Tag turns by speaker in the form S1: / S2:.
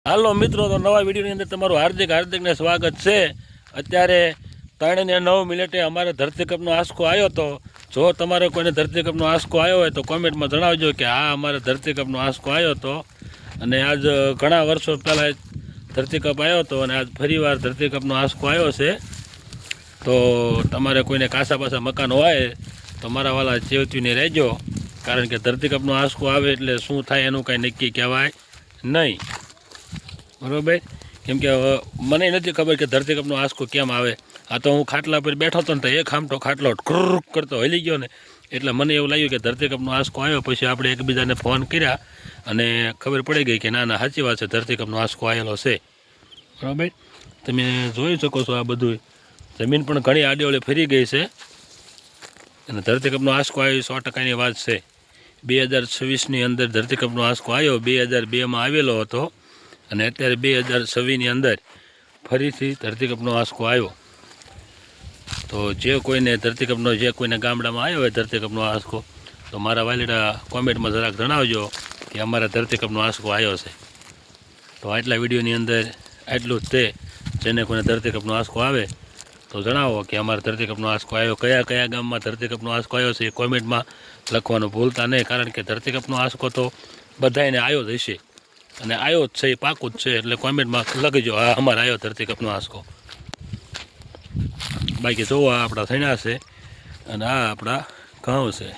S1: હાલો મિત્રો, તો નવા વિડીયોની અંદર તમારું હાર્દિકને સ્વાગત છે। અત્યારે 3:09 અમારે ધરતીકંપનો આંચકો આવ્યો હતો। જો તમારે કોઈને ધરતીકંપનો આંચકો આવ્યો હોય તો કોમેન્ટમાં જણાવજો કે હા અમારે ધરતીકંપનો આંચકો આવ્યો હતો। અને આજ ઘણા વર્ષો પહેલાં ધરતીકંપ આવ્યો હતો અને આજ ફરીવાર ધરતીકંપનો આંચકો આવ્યો છે। તો તમારે કોઈને કાસા પાસા મકાન હોય તો મારા વાલા ચેવતીને રહેજો, કારણ કે ધરતીકંપનો આંચકો આવે એટલે શું થાય એનું કાંઈ નક્કી કહેવાય નહીં, બરાબર। કેમ કે મને નથી ખબર કે ધરતીકંપનો આંચકો કેમ આવે। આ તો હું ખાટલા પર બેઠો હતો ને તો એક આમટો ખાટલો ક્રુક કરતો હલી ગયો ને, એટલે મને એવું લાગ્યું કે ધરતીકંપનો આંચકો આવ્યો। પછી આપણે એકબીજાને ફોન કર્યા અને ખબર પડી ગઈ કે ના ના સાચી વાત છે, ધરતીકંપનો આંચકો આવેલો છે, બરાબર। તમે જોઈ શકો છો આ બધું જમીન પણ ઘણી આડીઓળી ફરી ગઈ છે અને ધરતીકંપનો આંચકો આવ્યો 100%ની વાત છે। 2026ની અંદર ધરતીકંપનો આંચકો આવ્યો, 2002માં આવેલો હતો અને અત્યારે 2026ની અંદર ફરીથી ધરતીકંપનો આંચકો આવ્યો। તો જે કોઈને ધરતીકંપનો જે કોઈને ગામડામાં આવ્યો હોય ધરતીકંપનો આંચકો, તો મારા વાલીડા કોમેન્ટમાં જરાક જણાવજો કે અમારા ધરતીકંપનો આંચકો આવ્યો છે। તો આટલા વિડીયોની અંદર આટલું જ તે, જેને કોઈને ધરતીકંપનો આંચકો આવે તો જણાવો કે અમારા ધરતીકંપનો આંચકો આવ્યો, કયા કયા ગામમાં ધરતીકંપનો આંચકો આવ્યો છે એ કોમેન્ટમાં લખવાનું ભૂલતા નહીં, કારણ કે ધરતીકંપનો આંચકો તો બધાને આવ્યો જ હશે અને આવ્યો જ છે, એ પાકું જ છે। એટલે કોમેન્ટમાં લખજો હા અમારે આવ્યો ધરતીકંપનો આંચકો। બાકી જોવો આ આપણા થણા છે અને આ આપણા ઘઉં છે।